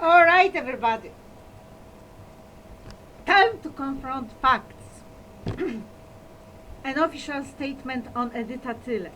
All right, everybody. Time to confront facts. An official statement on Edyta Tylek.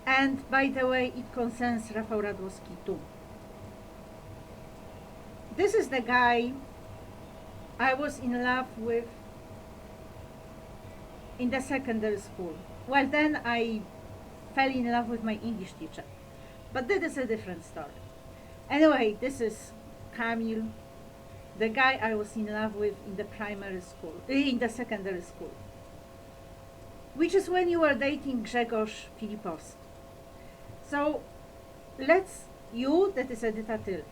And by the way, it concerns Rafał Radłowski too. This is the guy I was in love with in the secondary school. Well, then I fell in love with my English teacher. But that is a different story. Anyway, this is Kamil, the guy I was in love with in the primary school, in the secondary school. Which is when you were dating Grzegorz Filipowski. So that is Edyta Tylek.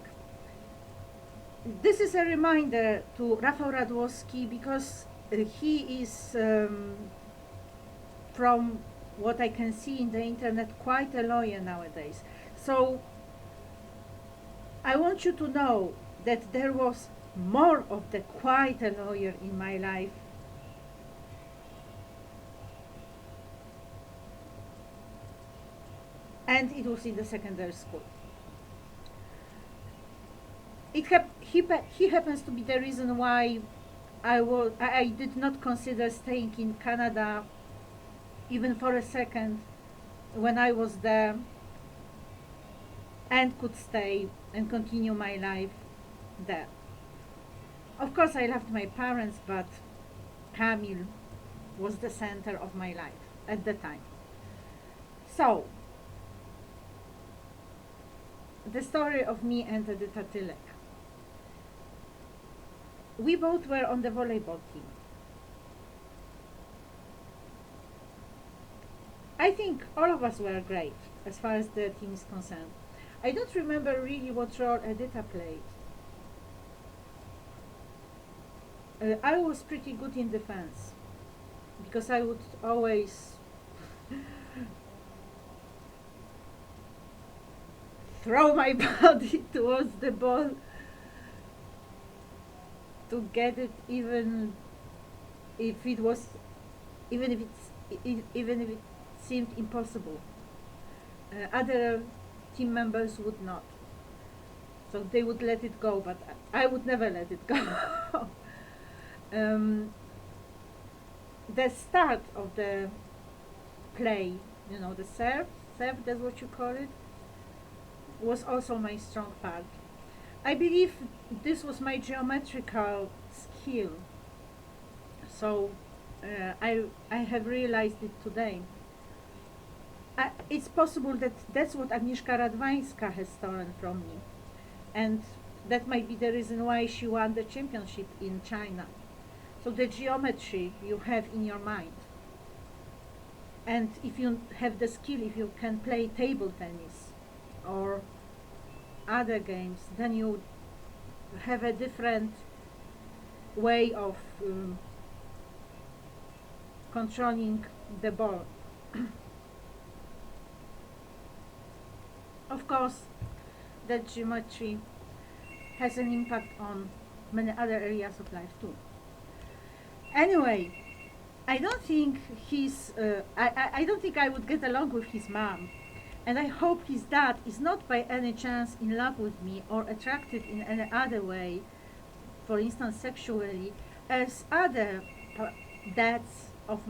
This is a reminder to Rafał Radłowski because he is, from what I can see in the internet, quite a lawyer nowadays. So I want you to know that there was more of the quite a lawyer in my life and it was in the secondary school. He happens to be the reason why I did not consider staying in Canada even for a second when I was there and could stay and continue my life there. Of course, I loved my parents, but Kamil was the center of my life at the time. So, the story of me and Edyta Tylek. We both were on the volleyball team. I think all of us were great as far as the team is concerned. I don't remember really what role Edyta played. I was pretty good in defense because I would always throw my body towards the ball to get it, even if it seemed impossible. Other team members would not, so they would let it go, but I would never let it go. The start of the play, the serve, that's what you call it, was also my strong part. I believe this was my geometrical skill, so I have realized it today. It's possible that that's what Agnieszka Radwańska has stolen from me, and that might be the reason why she won the championship in China. So the geometry you have in your mind, and if you have the skill, if you can play table tennis or other games, then you have a different way of controlling the ball. Of course, that geometry has an impact on many other areas of life too. Anyway, I don't think I don't think I would get along with his mom, and I hope his dad is not by any chance in love with me or attracted in any other way, for instance sexually, as other dads of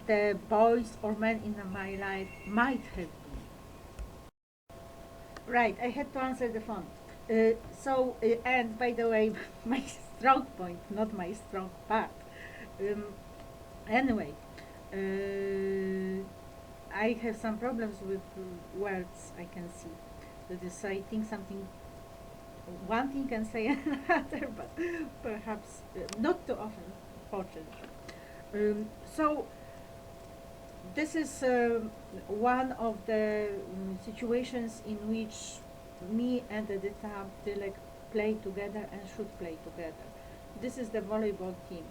the boys or men in my life might have been. Right, I had to answer the phone. And by the way, my strong point, not my strong part. Anyway, I have some problems with words, I can see. That is, I think one thing can say another, but perhaps not too often, fortunately. So, this is one of the situations in which me and Edyta Tylek play together and should play together. This is the volleyball team.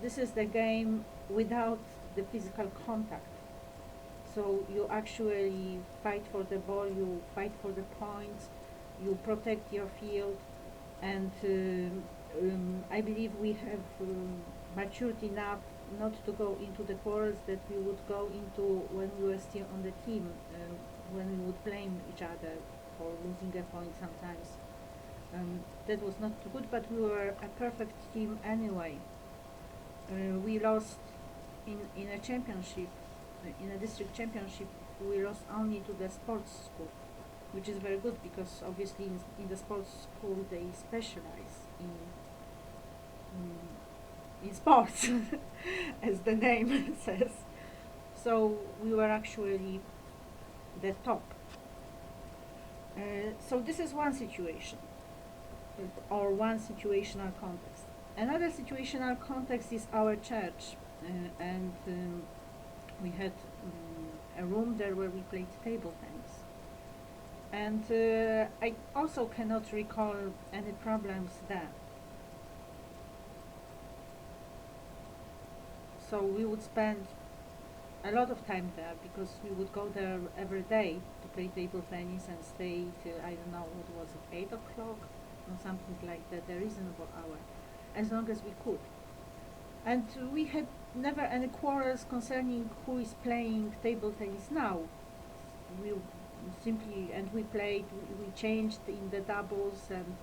This is the game without the physical contact. So you actually fight for the ball, you fight for the points, you protect your field, and I believe we have matured enough not to go into the quarrels that we would go into when we were still on the team. when we would blame each other for losing a point sometimes. That was not too good, but we were a perfect team anyway. We lost in a championship, in a district championship. We lost only to the sports school, which is very good because obviously in the sports school they specialize in sports, as the name says. So we were actually the top. So this is one situation, or one situational context. Another situational context is our church, and we had a room there where we played table tennis. And I also cannot recall any problems there. So we would spend a lot of time there because we would go there every day to play table tennis and stay till, I don't know, what was it, 8 o'clock or something like that, a reasonable hour, as long as we could. And we had never any quarrels concerning who is playing table tennis now. We simply, and we played, we changed in the doubles, and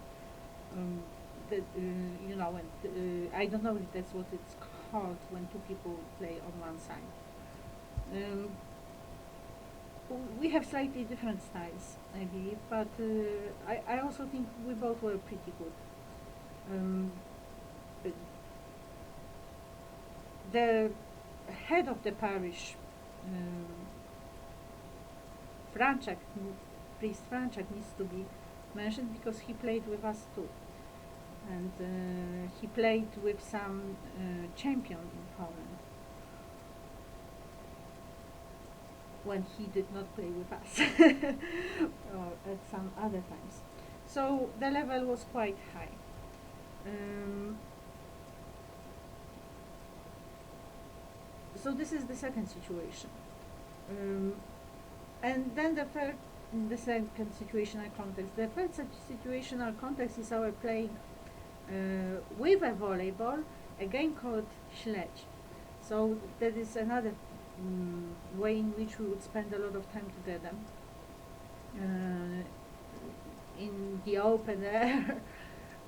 you know, and I don't know if that's what it's called when two people play on one side. We have slightly different styles, I believe, but I also think we both were pretty good. Uh, the head of the parish, um, Franczak, priest Franczak, needs to be mentioned because he played with us too. And he played with some champion in Poland when he did not play with us or at some other times. So the level was quite high. So this is the second situation. And then the second situational context. The third situational context is our playing with a volleyball, a game called śledź. So that is another way in which we would spend a lot of time together in the open air.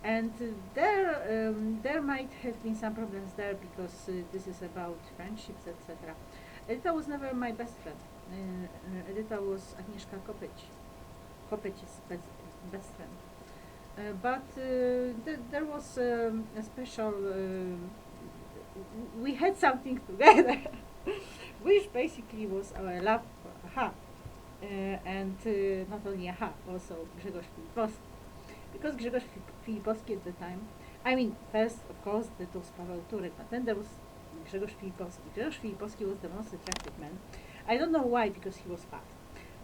And there might have been some problems there because this is about friendships, etc. Edyta was never my best friend. Edyta was Agnieszka Kopeci's best friend. But there was a special, we had something together, which basically was our love for AHA. And not only AHA, also Grzegorz Filipowski. Because Grzegorz Filipowski at the time, I mean, first, of course, that was Paweł Turek, but then there was Grzegorz Filipowski. Grzegorz Filipowski was the most attractive man. I don't know why, because he was fat.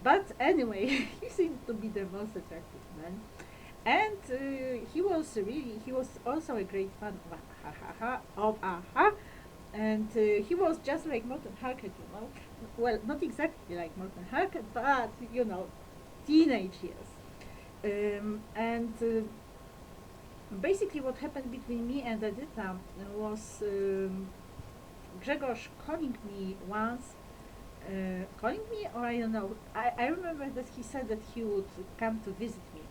But anyway, he seemed to be the most attractive man. And he was also a great fan of AHA. And he was just like Morten Harket, you know. Well, not exactly like Morten Harket, but, you know, teenage years. And basically what happened between me and Edyta was Grzegorz calling me once, or I don't know. I remember that he said that he would come to visit me.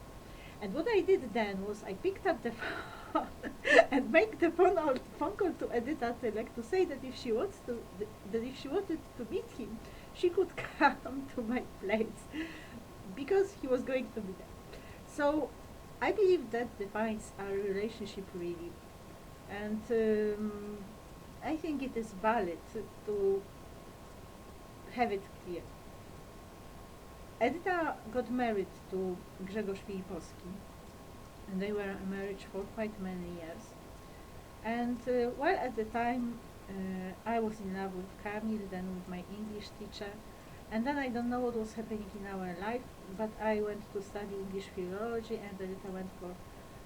And what I did then was I picked up the phone and make the phone call to Edyta Tylek to say that if she wanted to meet him, she could come to my place because he was going to be there. So I believe that defines our relationship really, and I think it is valid to have it clear. Edyta got married to Grzegorz Filipowski, and they were married for quite many years. And while at the time I was in love with Kamil, then with my English teacher, and then I don't know what was happening in our life, but I went to study English philology, and Edyta went for,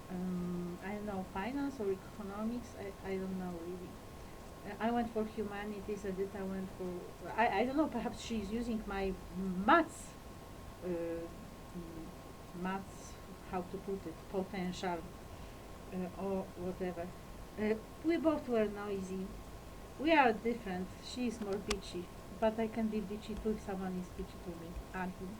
I don't know, finance or economics, I don't know really. I went for humanities, Edyta went for, I don't know, perhaps she's using my maths, how to put it, potential, or whatever. We both were noisy. We are different. She is more bitchy, but I can be bitchy too if someone is bitchy to me. Argue.